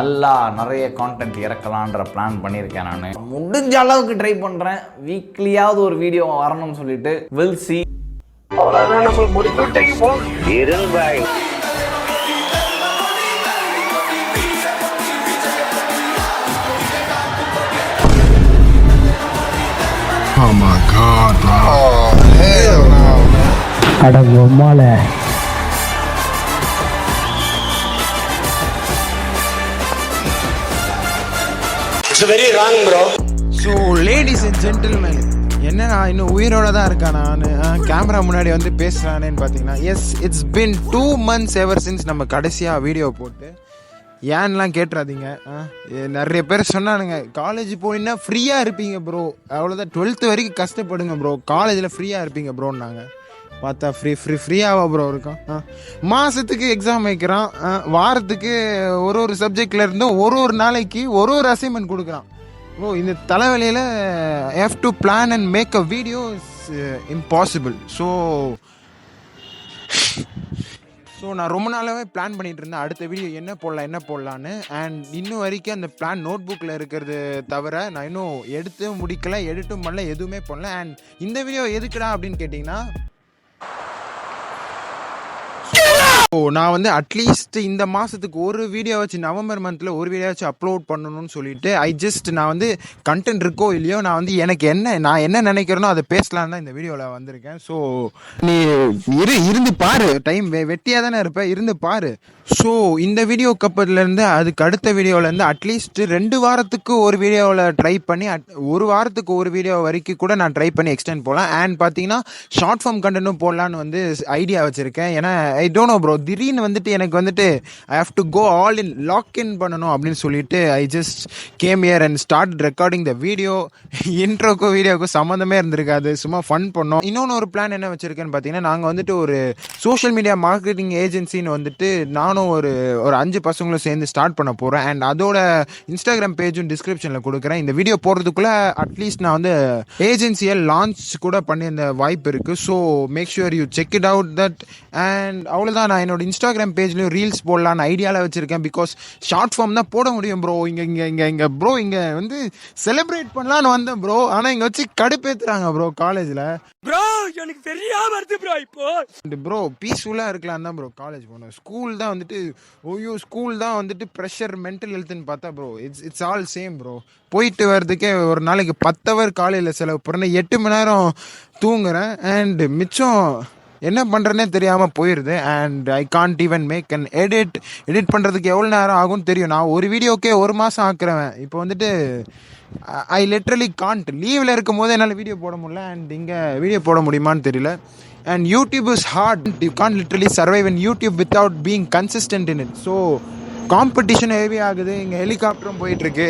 நல்லா நிறைய content இறக்கலான்ற plan பண்ணியிருக்கேன். நான் முடிஞ்ச அளவுக்கு ட்ரை பண்ணுறேன். வீக்லியாவது ஒரு வீடியோ வரணும்னு சொல்லிட்டு வில் சி. அவ்வளோதான், நம்ம முடிச்சுட்டோம். இருபாய் Oh my God, bro. Oh, hell no, man. அடங்கொம்மால It's very wrong, bro. So ladies and gentlemen, என்ன நான் இன்னும் உயிரோட தான் இருக்கேன். நான் கேமரா முன்னாடி வந்து பேசுகிறானேன்னு பார்த்தீங்கன்னா, yes, it's been 2 months ever since நம்ம கடைசியாக வீடியோ போட்டு. ஏன்லாம் கேட்டுறாதீங்க. நிறைய பேர் சொன்னானுங்க, காலேஜ் போனீங்கன்னா ஃப்ரீயாக இருப்பீங்க ப்ரோ, அவ்வளோதான், 12th வரைக்கும் கஷ்டப்படுங்க ப்ரோ, காலேஜில் ஃப்ரீயாக இருப்பீங்க ப்ரோன்னாங்க. பார்த்தா ஃப்ரீயாவா ப்ரோ இருக்கும்? மாதத்துக்கு எக்ஸாம் வைக்கிறான், வாரத்துக்கு ஒரு சப்ஜெக்டில் இருந்தும் ஒரு நாளைக்கு ஒரு அசைன்மெண்ட் கொடுக்குறான் ப்ரோ. இந்த தலைவலியில் have to plan and make a video is impossible. So நான் ரொம்ப நாளாகவே பிளான் பண்ணிகிட்டு இருந்தேன், அடுத்த வீடியோ என்ன போடலான்னு. அண்ட் இன்னும் வரைக்கும் அந்த பிளான் நோட் புக்கில் இருக்கிறது தவிர நான் இன்னும் எடுத்தும் முடிக்கலை, எடிட்டும் பண்ணல, எதுவுமே பண்ணல. அண்ட் இந்த வீடியோ எதுக்குடா அப்படின்னு கேட்டிங்கன்னா, நான் வந்து அட்லீஸ்ட் இந்த மாதத்துக்கு ஒரு வீடியோ வச்சு, நவம்பர் மந்தில் ஒரு வீடியோ வச்சு அப்லோட் பண்ணணும்னு சொல்லிட்டு நான் வந்து கண்டென்ட் இருக்கோ இல்லையோ, நான் வந்து நான் என்ன நினைக்கிறேனோ அதை பேசலான்னு தான் இந்த வீடியோவில் வந்திருக்கேன். ஸோ நீ இருந்து பாரு, டைம் வெட்டியாக தானே இருப்பேன், இருந்து பாரு. ஸோ இந்த வீடியோ கப்பத்துலேருந்து அதுக்கு அடுத்த வீடியோவிலேருந்து அட்லீஸ்ட் 2 வாரத்துக்கு ஒரு வீடியோவில் ட்ரை பண்ணி, ஒரு வாரத்துக்கு ஒரு வீடியோ வரைக்கும் கூட நான் ட்ரை பண்ணி எக்ஸ்டெண்ட் போகலாம். அண்ட் பார்த்தீங்கன்னா ஷார்ட் ஃபார்ம் கண்டென்ட்டும் போடலான்னு வந்து ஐடியா வச்சுருக்கேன். ஏன்னா ஐ டோன்ட் நோ ப்ரோ, திடீர்னு வந்துட்டு எனக்கு வந்துட்டு I have to go all in log in பண்ணணும் அப்படின்னு சொல்லிட்டு I just came here and start recording the video. இன்ட்ரோக்கும் வீடியோக்கும் சம்மந்தமே இருந்திருக்காது, சும்மா ஃபன் பண்ணோம். இன்னொன்று ஒரு பிளான் என்ன வச்சுருக்கேன்னு பார்த்தீங்கன்னா, நாங்கள் வந்துட்டு ஒரு சோஷியல் மீடியா மார்க்கெட்டிங் ஏஜென்சின்னு வந்துட்டு நானும் ஒரு 5 பசங்களும் சேர்ந்து ஸ்டார்ட் பண்ண போகிறேன். அண்ட் அதோட இன்ஸ்டாகிராம் பேஜும் டிஸ்கிரிப்ஷனில் கொடுக்குறேன். இந்த வீடியோ போகிறதுக்குள்ளே அட்லீஸ்ட் நான் வந்து ஏஜென்சியை லான்ச் கூட பண்ணியிருந்த வாய்ப்பு இருக்குது. So make sure you check it out that. And அவ்வளோதான், நான் என்னோட இன்ஸ்டாகிராம் பேஜ்லையும் ரீல்ஸ் போடலான்னு ஐடியாவில் வச்சுருக்கேன். பிகாஸ் ஷார்ட் ஃபார்ம் தான் போட முடியும் ப்ரோ. இங்கே ப்ரோ இங்கே வந்து செலிப்ரேட் பண்ணலான்னு வந்தேன் ப்ரோ, ஆனால் இங்கே வச்சு கடுப்பேற்றுறாங்க ப்ரோ காலேஜில். ப்ரோ எனக்கு சரியா வருது ப்ரோ. இப்போ ப்ரோ பீஸ்ஃபுல்லாக இருக்கலாம் தான் ப்ரோ காலேஜ் போனோம். ஸ்கூல் தான் வந்துட்டு ஸ்கூல் தான் வந்துட்டு ப்ரெஷர், மென்டல் ஹெல்த்னு பார்த்தா bro it's all same bro. போயிட்டு வர்றதுக்கே ஒரு நாளைக்கு 10 hour காலையில் செலவு பண்ணுறேன், 8 மணி நேரம் தூங்குறேன். அண்ட் மிச்சம் என்ன பண்ணுறேன்னே தெரியாமல் போயிடுது. And I can't even make and edit பண்ணுறதுக்கு எவ்வளோ நேரம் ஆகும்னு தெரியும். நான் ஒரு வீடியோக்கே 1 மாதம் ஆக்குறேன். இப்போ வந்துட்டு ஐ லிட்ரலி கான்ட். லீவில் இருக்கும் போது என்னால் வீடியோ போட முடியல, அண்ட் இங்கே வீடியோ போட முடியுமான்னு தெரியல. And YouTube is hard. You can't literally survive in YouTube without being consistent in it. So competition heavy ஆகுது. இங்கே ஹெலிகாப்டரும் போயிட்டுருக்கு.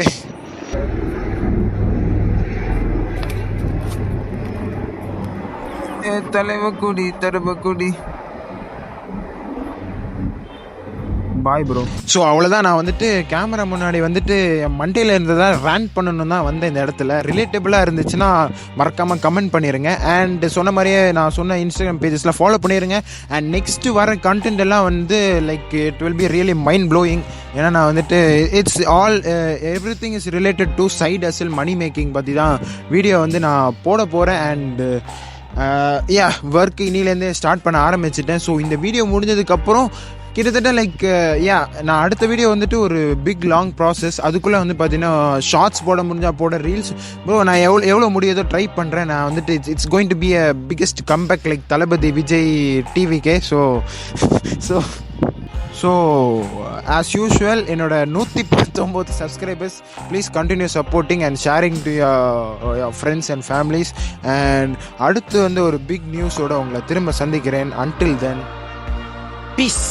தலைவக்குடி தருவக்குடி பாய் ப்ரோ. ஸோ அவ்வளோதான், நான் வந்துட்டு கேமரா முன்னாடி வந்துட்டு மண்டேல இருந்ததான் ரேண்ட் பண்ணணும் தான் வந்தேன். இந்த இடத்துல ரிலேட்டபிளாக இருந்துச்சுன்னா மறக்காமல் கமெண்ட் பண்ணிடுங்க. அண்ட் சொன்ன மாதிரியே நான் சொன்ன இன்ஸ்டாகிராம் பேஜஸ்லாம் ஃபாலோ பண்ணிடுங்க. அண்ட் நெக்ஸ்ட்டு வர கண்டென்ட் எல்லாம் வந்து like it will be really mind blowing. ஏன்னா நான் வந்துட்டு it's all everything is related to side hustle, money making பற்றி தான் வீடியோ வந்து நான் போட போகிறேன். அண்டு ஒர்க் இன்னிலேருந்தே ஸ்டார்ட் பண்ண ஆரம்பிச்சிட்டேன். ஸோ இந்த வீடியோ முடிஞ்சதுக்கப்புறம் கிட்டத்தட்ட லைக் நான் அடுத்த வீடியோ வந்துட்டு ஒரு பிக் லாங் ப்ராசஸ். அதுக்குள்ளே வந்து பார்த்தீங்கன்னா ஷார்ட்ஸ் போட முடிஞ்சால் போட, ரீல்ஸ் ப்ரோ நான் எவ்வளோ முடியுதோ ட்ரை பண்ணுறேன். நான் வந்துட்டு it's going to be a biggest comeback like Thalapathy Vijay டிவிக்கே. ஸோ ஆஸ் யூஷுவல் என்னோட 119 subscribers, please continue supporting and sharing to your friends and families. And அடுத்து வந்து ஒரு பிக் நியூஸோட உங்களை திரும்ப சந்திக்கிறேன். Until then piece.